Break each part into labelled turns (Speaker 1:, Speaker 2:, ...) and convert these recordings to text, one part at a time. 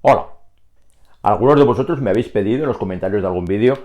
Speaker 1: Hola. Algunos de vosotros me habéis pedido en los comentarios de algún vídeo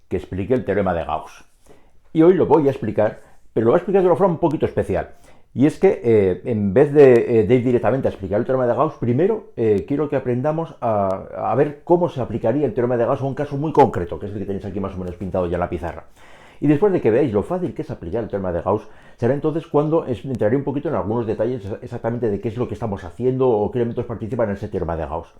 Speaker 1: que explique el teorema de Gauss. Y hoy lo voy a explicar, pero lo voy a explicar de una forma un poquito especial. Y es que en vez de ir directamente a explicar el teorema de Gauss, primero quiero que aprendamos a ver cómo se aplicaría el teorema de Gauss a un caso muy concreto, que es el que tenéis aquí más o menos pintado ya en la pizarra. Y después de que veáis lo fácil que es aplicar el teorema de Gauss, será entonces cuando entraré un poquito en algunos detalles exactamente de qué es lo que estamos haciendo o qué elementos participan en ese teorema de Gauss.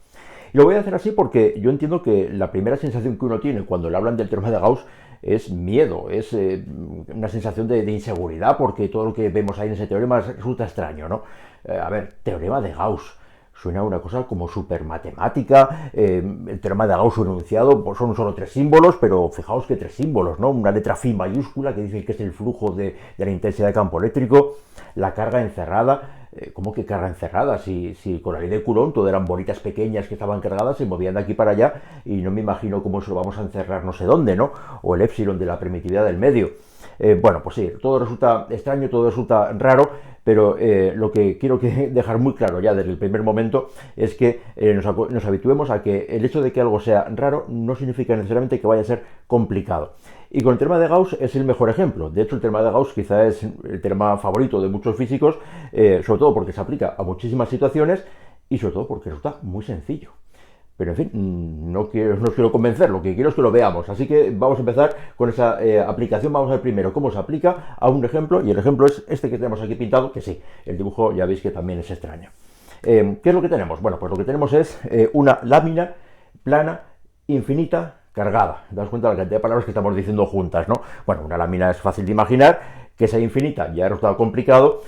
Speaker 1: Y lo voy a hacer así porque yo entiendo que la primera sensación que uno tiene cuando le hablan del teorema de Gauss es miedo, es una sensación de inseguridad porque todo lo que vemos ahí en ese teorema resulta extraño, ¿no? A ver, teorema de Gauss. Suena una cosa como súper matemática. El teorema de Gauss, su enunciado, pues son solo tres símbolos, pero fijaos que tres símbolos, ¿no? Una letra phi mayúscula que dice que es el flujo de la intensidad de campo eléctrico, la carga encerrada. ¿Cómo que carga encerrada? Si con la ley de Coulomb todo eran bolitas pequeñas que estaban cargadas, se movían de aquí para allá y no me imagino cómo eso lo vamos a encerrar no sé dónde, ¿no? O el épsilon de la permitividad del medio. Bueno, pues sí, todo resulta extraño, todo resulta raro, pero lo que quiero dejar muy claro ya desde el primer momento es que nos habituemos a que el hecho de que algo sea raro no significa necesariamente que vaya a ser complicado. Y con el teorema de Gauss es el mejor ejemplo. De hecho, el teorema de Gauss quizá es el teorema favorito de muchos físicos, sobre todo porque se aplica a muchísimas situaciones y sobre todo porque resulta muy sencillo. Pero en fin, no os quiero convencer, lo que quiero es que lo veamos. Así que vamos a empezar con esa aplicación. Vamos a ver primero cómo se aplica a un ejemplo, y el ejemplo es este que tenemos aquí pintado, que sí, el dibujo ya veis que también es extraño. ¿Qué es lo que tenemos? Bueno, pues lo que tenemos es una lámina plana, infinita, cargada. Daos cuenta de la cantidad de palabras que estamos diciendo juntas, ¿no? Bueno, una lámina es fácil de imaginar, que sea infinita ya resulta complicado.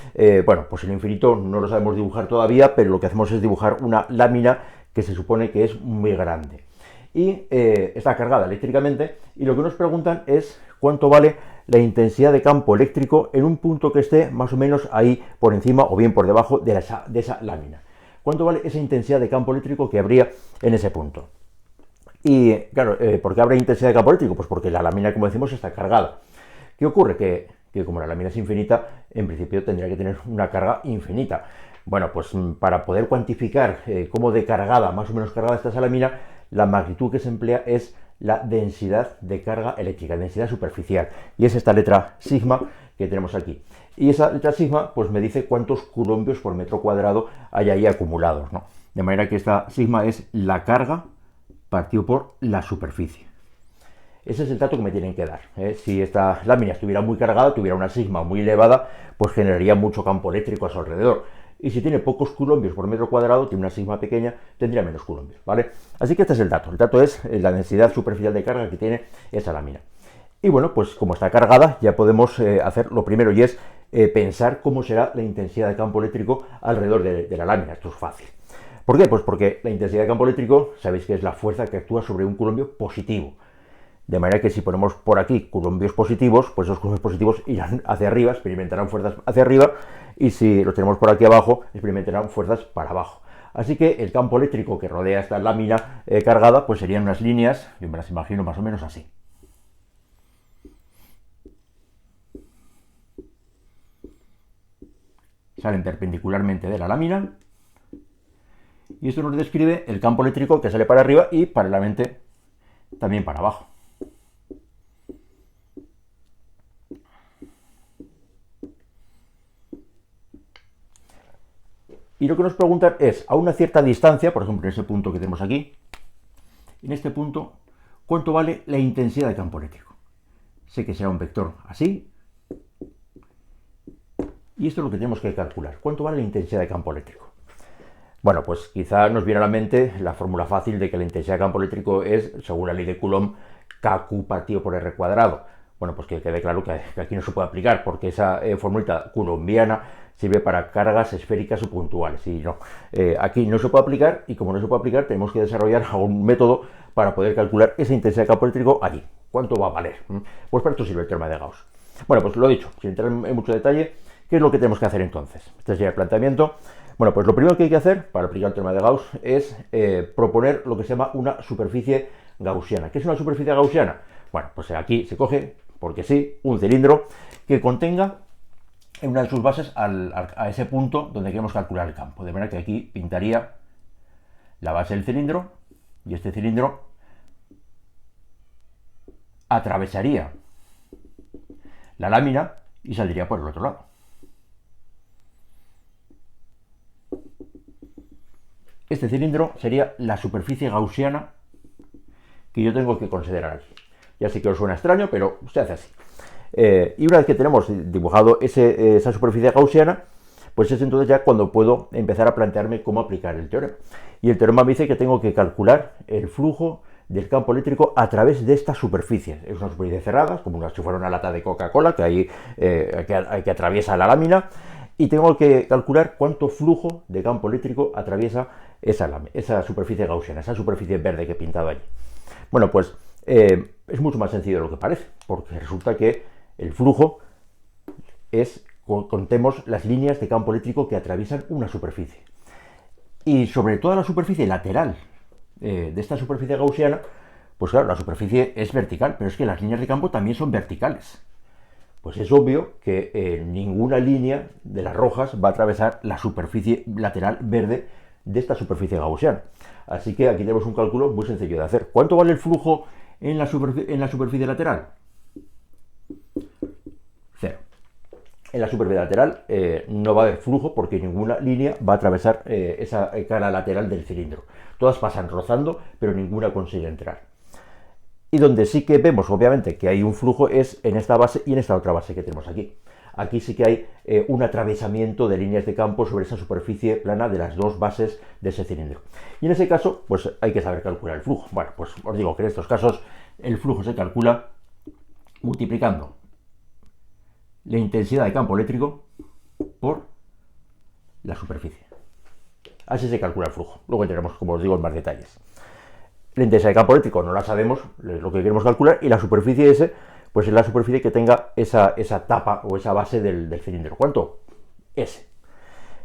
Speaker 1: Bueno, pues el infinito no lo sabemos dibujar todavía, pero lo que hacemos es dibujar una lámina que se supone que es muy grande. Y está cargada eléctricamente, y lo que nos preguntan es cuánto vale la intensidad de campo eléctrico en un punto que esté más o menos ahí por encima o bien por debajo de esa lámina. ¿Cuánto vale esa intensidad de campo eléctrico que habría en ese punto? Y claro, ¿por qué habrá intensidad de campo eléctrico? Pues porque la lámina, como decimos, está cargada. ¿Qué ocurre? Que como la lámina es infinita, en principio tendría que tener una carga infinita. Bueno, pues para poder cuantificar cómo de cargada, más o menos cargada está esa lámina, la magnitud que se emplea es la densidad de carga eléctrica, densidad superficial. Y es esta letra sigma que tenemos aquí. Y esa letra sigma pues me dice cuántos coulombios por metro cuadrado hay ahí acumulados, ¿no? De manera que esta sigma es la carga partido por la superficie. Ese es el dato que me tienen que dar. Si esta lámina estuviera muy cargada, tuviera una sigma muy elevada, pues generaría mucho campo eléctrico a su alrededor. Y si tiene pocos coulombios por metro cuadrado, tiene una sigma pequeña, tendría menos coulombios, ¿vale? Así que este es el dato. El dato es la densidad superficial de carga que tiene esa lámina. Y bueno, pues como está cargada, ya podemos hacer lo primero, y es pensar cómo será la intensidad de campo eléctrico alrededor de la lámina. Esto es fácil. ¿Por qué? Pues porque la intensidad de campo eléctrico, sabéis que es la fuerza que actúa sobre un coulombio positivo. De manera que si ponemos por aquí coulombios positivos, pues esos coulombios positivos irán hacia arriba, experimentarán fuerzas hacia arriba, y si los tenemos por aquí abajo, experimentarán fuerzas para abajo. Así que el campo eléctrico que rodea esta lámina cargada, pues serían unas líneas, yo me las imagino más o menos así. Salen perpendicularmente de la lámina, y esto nos describe el campo eléctrico que sale para arriba y paralelamente también para abajo. Y lo que nos preguntan es, a una cierta distancia, por ejemplo en ese punto que tenemos aquí, en este punto, ¿cuánto vale la intensidad de campo eléctrico? Sé que será un vector así, y esto es lo que tenemos que calcular. ¿Cuánto vale la intensidad de campo eléctrico? Bueno, pues quizá nos viene a la mente la fórmula fácil de que la intensidad de campo eléctrico es, según la ley de Coulomb, kQ partido por R cuadrado. Bueno, pues que quede claro que aquí no se puede aplicar, porque esa formulita coulombiana sirve para cargas esféricas o puntuales. Y no, aquí no se puede aplicar, y como no se puede aplicar, tenemos que desarrollar algún método para poder calcular esa intensidad de campo eléctrico allí. ¿Cuánto va a valer? Pues para esto sirve el teorema de Gauss. Bueno, pues lo dicho, sin entrar en mucho detalle, ¿qué es lo que tenemos que hacer entonces? Este sería el planteamiento. Bueno, pues lo primero que hay que hacer para aplicar el teorema de Gauss es proponer lo que se llama una superficie gaussiana. ¿Qué es una superficie gaussiana? Bueno, pues aquí se coge, porque sí, un cilindro que contenga en una de sus bases a ese punto donde queremos calcular el campo. De manera que aquí pintaría la base del cilindro y este cilindro atravesaría la lámina y saldría por el otro lado. Este cilindro sería la superficie gaussiana que yo tengo que considerar aquí. Ya sé que os suena extraño, pero se hace así. Y una vez que tenemos dibujado esa superficie gaussiana, pues es entonces ya cuando puedo empezar a plantearme cómo aplicar el teorema. Y el teorema me dice que tengo que calcular el flujo del campo eléctrico a través de esta superficie. Es una superficie cerrada, como si fuera una lata de Coca-Cola que atraviesa la lámina, y tengo que calcular cuánto flujo de campo eléctrico atraviesa esa superficie gaussiana, esa superficie verde que he pintado allí. Bueno, pues es mucho más sencillo de lo que parece, porque resulta que el flujo es, contemos las líneas de campo eléctrico que atraviesan una superficie. Y sobre toda la superficie lateral de esta superficie gaussiana, pues claro, la superficie es vertical, pero es que las líneas de campo también son verticales. Pues es obvio que ninguna línea de las rojas va a atravesar la superficie lateral verde de esta superficie gaussiana. Así que aquí tenemos un cálculo muy sencillo de hacer. ¿Cuánto vale el flujo en la superficie lateral? 0. En la superficie lateral no va a haber flujo porque ninguna línea va a atravesar esa cara lateral del cilindro. Todas pasan rozando, pero ninguna consigue entrar. Y donde sí que vemos, obviamente, que hay un flujo es en esta base y en esta otra base que tenemos aquí. Aquí sí que hay un atravesamiento de líneas de campo sobre esa superficie plana de las dos bases de ese cilindro. Y en ese caso, pues hay que saber calcular el flujo. Bueno, pues os digo que en estos casos el flujo se calcula multiplicando la intensidad de campo eléctrico por la superficie. Así se calcula el flujo. Luego entraremos, como os digo, en más detalles. La intensidad de campo eléctrico no la sabemos, es lo que queremos calcular, y la superficie S, pues es la superficie que tenga esa tapa o esa base del cilindro. ¿Cuánto? S.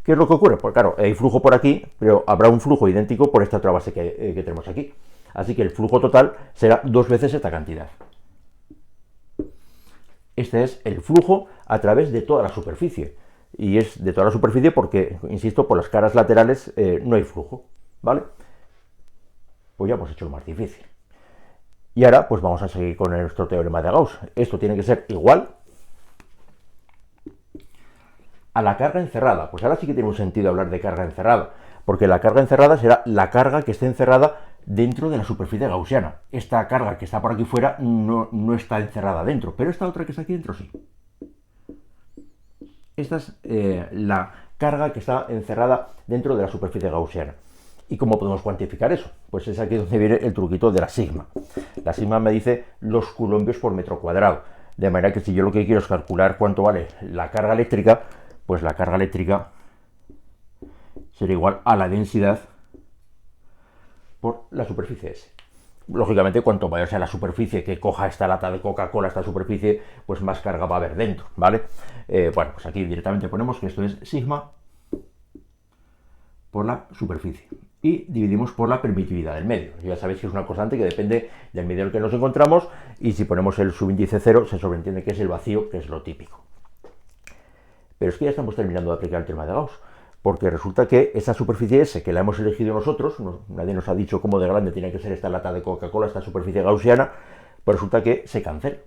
Speaker 1: ¿Qué es lo que ocurre? Pues claro, hay flujo por aquí, pero habrá un flujo idéntico por esta otra base que tenemos aquí. Así que el flujo total será 2 veces esta cantidad. Este es el flujo a través de toda la superficie. Y es de toda la superficie porque, insisto, por las caras laterales no hay flujo, ¿vale? Pues ya hemos hecho lo más difícil. Y ahora pues vamos a seguir con nuestro teorema de Gauss. Esto tiene que ser igual a la carga encerrada. Pues ahora sí que tiene un sentido hablar de carga encerrada, porque la carga encerrada será la carga que esté encerrada dentro de la superficie gaussiana. Esta carga que está por aquí fuera no está encerrada dentro, pero esta otra que está aquí dentro sí. Esta es la carga que está encerrada dentro de la superficie gaussiana. ¿Y cómo podemos cuantificar eso? Pues es aquí donde viene el truquito de la sigma. La sigma me dice los coulombios por metro cuadrado. De manera que si yo lo que quiero es calcular cuánto vale la carga eléctrica, pues la carga eléctrica será igual a la densidad por la superficie S. Lógicamente, cuanto mayor sea la superficie que coja esta lata de Coca-Cola, esta superficie, pues más carga va a haber dentro, ¿vale? Bueno, pues aquí directamente ponemos que esto es sigma por la superficie. Y dividimos por la permitividad del medio. Ya sabéis que es una constante que depende del medio en el que nos encontramos, y si ponemos el subíndice 0 se sobreentiende que es el vacío, que es lo típico. Pero es que ya estamos terminando de aplicar el teorema de Gauss, porque resulta que esa superficie S que la hemos elegido nosotros, nadie nos ha dicho cómo de grande tiene que ser esta lata de Coca-Cola, esta superficie gaussiana, pues resulta que se cancela.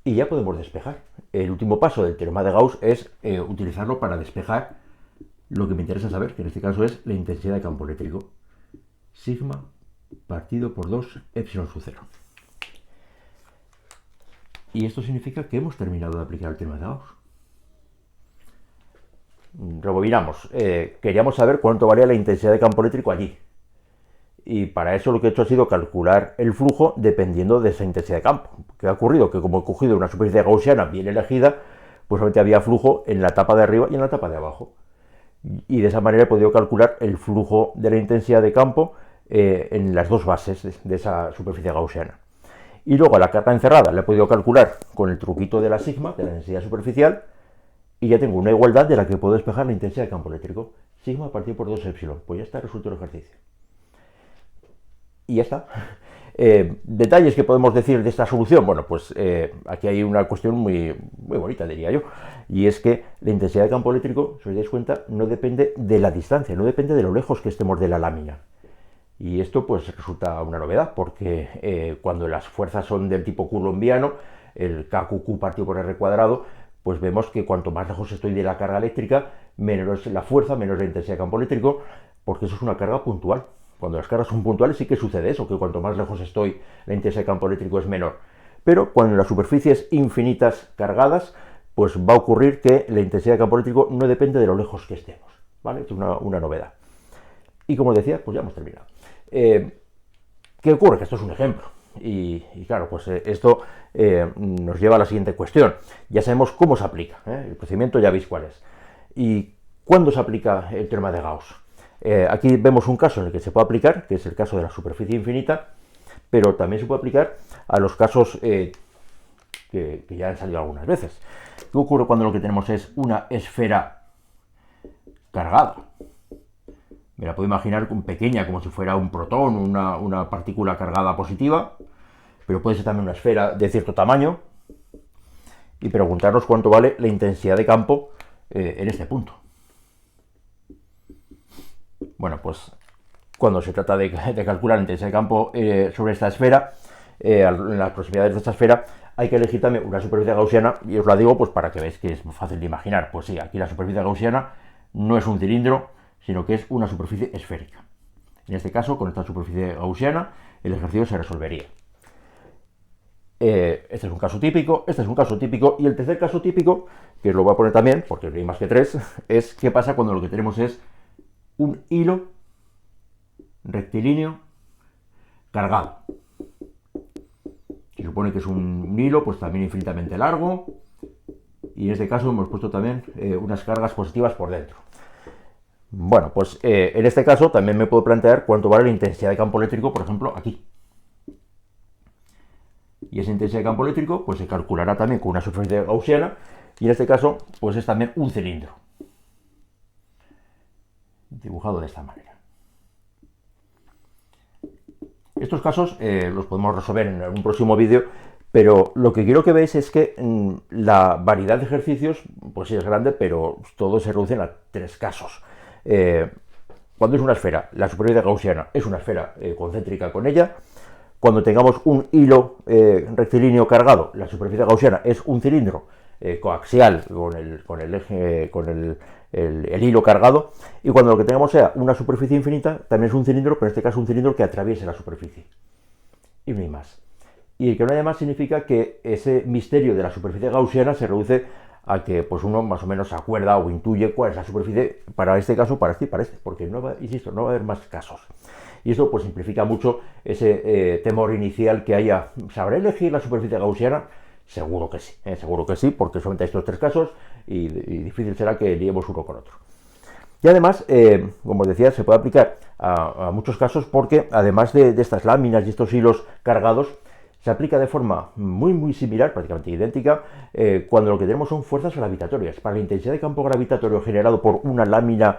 Speaker 1: Y ya podemos despejar. El último paso del teorema de Gauss es utilizarlo para despejar lo que me interesa saber, que en este caso es la intensidad de campo eléctrico. Sigma partido por 2 epsilon sub 0. Y esto significa que hemos terminado de aplicar el teorema de Gauss. Rebobinamos. Queríamos saber cuánto valía la intensidad de campo eléctrico allí. Y para eso lo que he hecho ha sido calcular el flujo dependiendo de esa intensidad de campo. ¿Qué ha ocurrido? Que como he cogido una superficie gaussiana bien elegida, pues solamente había flujo en la tapa de arriba y en la tapa de abajo. Y de esa manera he podido calcular el flujo de la intensidad de campo en las dos bases de esa superficie gaussiana. Y luego a la carga encerrada la he podido calcular con el truquito de la sigma, de la densidad superficial, y ya tengo una igualdad de la que puedo despejar la intensidad de campo eléctrico. Sigma partido por 2 epsilon. Pues ya está resuelto el ejercicio. Y ya está. Detalles que podemos decir de esta solución. Bueno, pues aquí hay una cuestión muy bonita, diría yo, y es que la intensidad de campo eléctrico, si os dais cuenta, no depende de la distancia, no depende de lo lejos que estemos de la lámina. Y esto pues resulta una novedad, porque cuando las fuerzas son del tipo coulombiano, el KQQ partido por R cuadrado, pues vemos que cuanto más lejos estoy de la carga eléctrica, menos la fuerza, menos la intensidad de campo eléctrico, porque eso es una carga puntual. Cuando las cargas son puntuales sí que sucede eso, que cuanto más lejos estoy, la intensidad de campo eléctrico es menor. Pero cuando en las superficies infinitas cargadas, pues va a ocurrir que la intensidad de campo eléctrico no depende de lo lejos que estemos, ¿vale? Esto es una novedad. Y como decía, pues ya hemos terminado. ¿Qué ocurre? Que esto es un ejemplo. Y claro, pues esto nos lleva a la siguiente cuestión. Ya sabemos cómo se aplica, el procedimiento ya veis cuál es. ¿Y cuándo se aplica el teorema de Gauss? Aquí vemos un caso en el que se puede aplicar, que es el caso de la superficie infinita, pero también se puede aplicar a los casos que ya han salido algunas veces. ¿Qué ocurre cuando lo que tenemos es una esfera cargada? Me la puedo imaginar pequeña, como si fuera un protón, una partícula cargada positiva, pero puede ser también una esfera de cierto tamaño, y preguntarnos cuánto vale la intensidad de campo en este punto. Bueno, pues cuando se trata de calcular la intensidad de campo sobre esta esfera, en las proximidades de esta esfera, hay que elegir también una superficie gaussiana, y os la digo pues para que veáis que es fácil de imaginar. Pues sí, aquí la superficie gaussiana no es un cilindro, sino que es una superficie esférica. En este caso, con esta superficie gaussiana, el ejercicio se resolvería. Este es un caso típico, este es un caso típico, y el tercer caso típico, que os lo voy a poner también, porque hay más que tres, es qué pasa cuando lo que tenemos es un hilo rectilíneo cargado. Se supone que es un hilo pues también infinitamente largo, y en este caso hemos puesto también unas cargas positivas por dentro. Bueno, pues en este caso también me puedo plantear cuánto vale la intensidad de campo eléctrico, por ejemplo, aquí. Y esa intensidad de campo eléctrico pues se calculará también con una superficie gaussiana, y en este caso pues es también un cilindro, dibujado de esta manera. Estos casos los podemos resolver en un próximo vídeo, pero lo que quiero que veáis es que la variedad de ejercicios pues sí es grande, pero todos se reducen a tres casos. Cuando es una esfera, la superficie gaussiana es una esfera concéntrica con ella. Cuando tengamos un hilo rectilíneo cargado, la superficie gaussiana es un cilindro coaxial con el hilo cargado, y cuando lo que tengamos sea una superficie infinita, también es un cilindro, pero en este caso un cilindro que atraviese la superficie. Y no hay más. Y el que no haya más significa que ese misterio de la superficie gaussiana se reduce a que pues uno más o menos se acuerda o intuye cuál es la superficie para este caso, para este y para este, porque no va, insisto, no va a haber más casos. Y esto pues simplifica mucho ese temor inicial que haya. ¿Sabré elegir la superficie gaussiana? Seguro que sí, porque solamente hay estos tres casos y difícil será que liemos uno con otro. Y además, como os decía, se puede aplicar a muchos casos porque además de estas láminas y estos hilos cargados, se aplica de forma muy similar, prácticamente idéntica, cuando lo que tenemos son fuerzas gravitatorias. Para la intensidad de campo gravitatorio generado por una lámina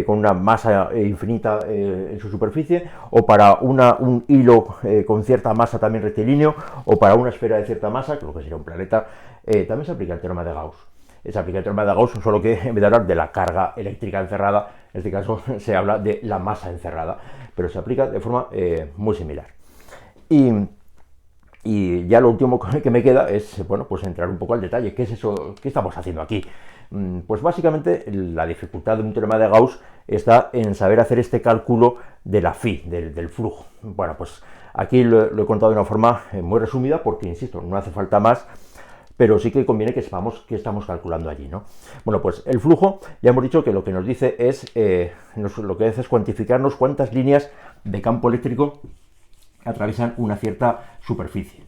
Speaker 1: con una masa infinita en su superficie, o para un hilo con cierta masa también rectilíneo, o para una esfera de cierta masa, lo que sería un planeta, también se aplica el teorema de Gauss. Se aplica el teorema de Gauss, solo que en vez de hablar de la carga eléctrica encerrada, en este caso se habla de la masa encerrada, pero se aplica de forma muy similar. Y ya lo último que me queda es, bueno, pues entrar un poco al detalle. ¿Qué es eso? ¿Qué estamos haciendo aquí? Pues básicamente la dificultad de un teorema de Gauss está en saber hacer este cálculo de la phi, del flujo. Bueno, pues aquí lo he contado de una forma muy resumida porque, insisto, no hace falta más, pero sí que conviene que sepamos qué estamos calculando allí, ¿no? Bueno, pues el flujo, ya hemos dicho que lo que nos dice es, lo que hace es cuantificarnos cuántas líneas de campo eléctrico atraviesan una cierta superficie.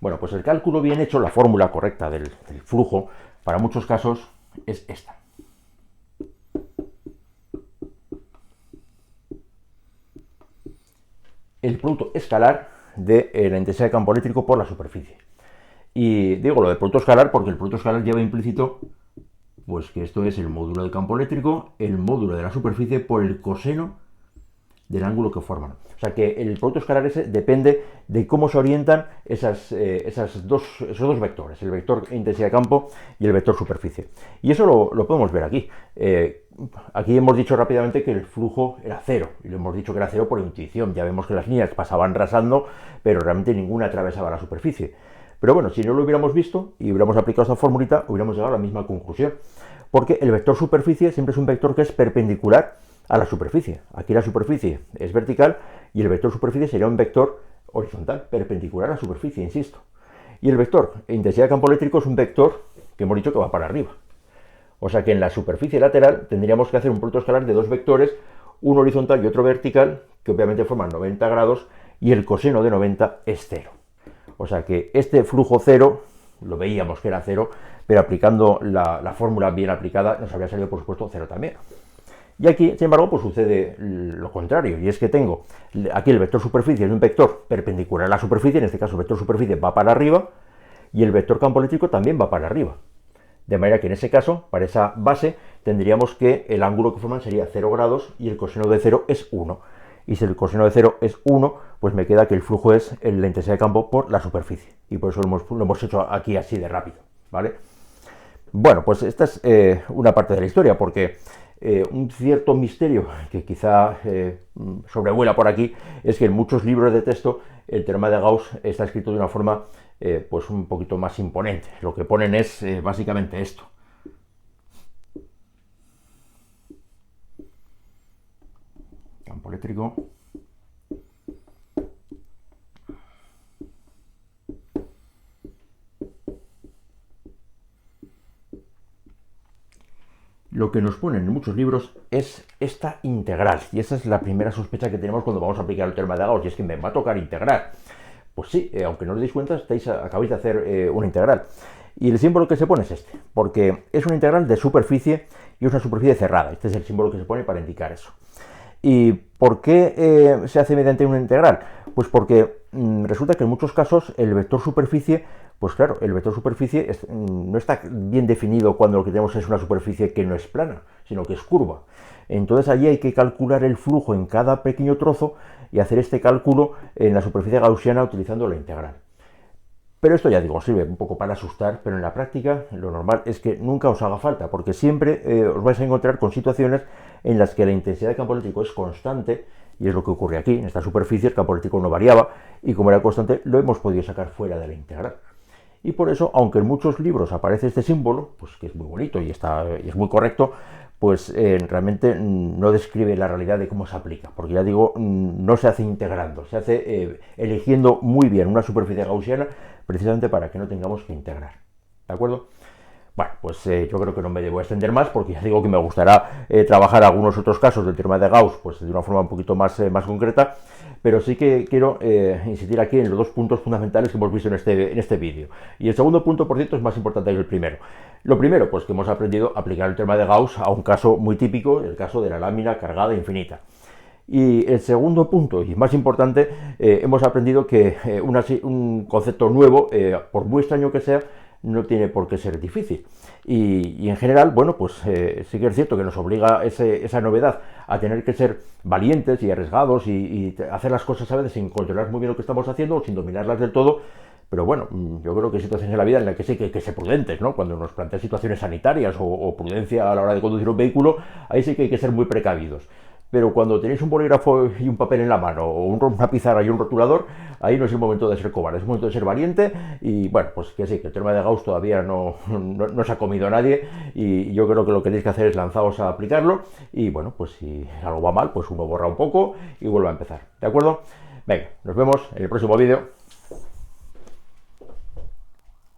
Speaker 1: Bueno, pues el cálculo bien hecho, la fórmula correcta del flujo, para muchos casos es esta. El producto escalar de la intensidad de campo eléctrico por la superficie. Y digo lo de producto escalar porque el producto escalar lleva implícito pues que esto es el módulo del campo eléctrico, el módulo de la superficie por el coseno del ángulo que forman. O sea que el producto escalar ese depende de cómo se orientan esos dos vectores, el vector intensidad de campo y el vector superficie. Y eso lo podemos ver aquí. Aquí hemos dicho rápidamente que el flujo era cero, y lo hemos dicho que era cero por intuición. Ya vemos que las líneas pasaban rasando, pero realmente ninguna atravesaba la superficie. Pero bueno, si no lo hubiéramos visto y hubiéramos aplicado esta formulita, hubiéramos llegado a la misma conclusión. Porque el vector superficie siempre es un vector que es perpendicular a la superficie. Aquí la superficie es vertical y el vector superficie sería un vector horizontal, perpendicular a la superficie, insisto. Y el vector intensidad de campo eléctrico es un vector que hemos dicho que va para arriba. O sea que en la superficie lateral tendríamos que hacer un producto escalar de dos vectores, uno horizontal y otro vertical, que obviamente forman 90 grados, y el coseno de 90 es cero. O sea que este flujo cero, lo veíamos que era cero, pero aplicando la fórmula bien aplicada nos habría salido, por supuesto, cero también. Y aquí, sin embargo, pues sucede lo contrario, y es que tengo aquí el vector superficie es un vector perpendicular a la superficie, en este caso el vector superficie va para arriba, y el vector campo eléctrico también va para arriba. De manera que en ese caso, para esa base, tendríamos que el ángulo que forman sería 0 grados y el coseno de 0 es 1. Y si el coseno de 0 es 1, pues me queda que el flujo es la intensidad de campo por la superficie. Y por eso lo hemos hecho aquí así de rápido, ¿vale? Bueno, pues esta es una parte de la historia, porque un cierto misterio que quizá sobrevuela por aquí es que en muchos libros de texto el teorema de Gauss está escrito de una forma pues un poquito más imponente. Lo que ponen es básicamente esto. Campo eléctrico. Lo que nos ponen en muchos libros es esta integral, y esa es la primera sospecha que tenemos cuando vamos a aplicar el teorema de Gauss, y es que me va a tocar integrar. Pues sí, aunque no os deis cuenta, acabáis de hacer una integral. Y el símbolo que se pone es este, porque es una integral de superficie y es una superficie cerrada. Este es el símbolo que se pone para indicar eso. ¿Y por qué se hace mediante una integral? Pues porque resulta que en muchos casos el vector superficie, pues claro, el vector superficie no está bien definido cuando lo que tenemos es una superficie que no es plana, sino que es curva. Entonces allí hay que calcular el flujo en cada pequeño trozo y hacer este cálculo en la superficie gaussiana utilizando la integral. Pero esto, ya digo, sirve un poco para asustar, pero en la práctica lo normal es que nunca os haga falta, porque siempre os vais a encontrar con situaciones en las que la intensidad de campo eléctrico es constante, y es lo que ocurre aquí. En esta superficie el campo eléctrico no variaba, y como era constante, lo hemos podido sacar fuera de la integral. Y por eso, aunque en muchos libros aparece este símbolo, pues que es muy bonito y es muy correcto, pues realmente no describe la realidad de cómo se aplica, porque ya digo, no se hace integrando, se hace eligiendo muy bien una superficie gaussiana, precisamente para que no tengamos que integrar, ¿de acuerdo? Bueno, pues yo creo que no me debo extender más, porque ya digo que me gustará trabajar algunos otros casos del teorema de Gauss pues de una forma un poquito más concreta, pero sí que quiero insistir aquí en los dos puntos fundamentales que hemos visto en este vídeo. Y el segundo punto, por cierto, es más importante que el primero. Lo primero, pues que hemos aprendido a aplicar el teorema de Gauss a un caso muy típico, el caso de la lámina cargada infinita. Y el segundo punto, y más importante, hemos aprendido que un concepto nuevo, por muy extraño que sea, no tiene por qué ser difícil. Y en general, bueno, pues sí que es cierto que nos obliga esa novedad a tener que ser valientes y arriesgados y hacer las cosas a veces sin controlar muy bien lo que estamos haciendo o sin dominarlas del todo. Pero bueno, yo creo que hay situaciones en la vida en las que sí que hay que ser prudentes, ¿no? Cuando nos plantean situaciones sanitarias o prudencia a la hora de conducir un vehículo, ahí sí que hay que ser muy precavidos. Pero cuando tenéis un bolígrafo y un papel en la mano, o una pizarra y un rotulador, ahí no es el momento de ser cobarde, es el momento de ser valiente. Y bueno, pues que sí, que el teorema de Gauss todavía no se ha comido a nadie, y yo creo que lo que tenéis que hacer es lanzaros a aplicarlo, y bueno, pues si algo va mal, pues uno borra un poco y vuelve a empezar, ¿de acuerdo? Venga, nos vemos en el próximo vídeo.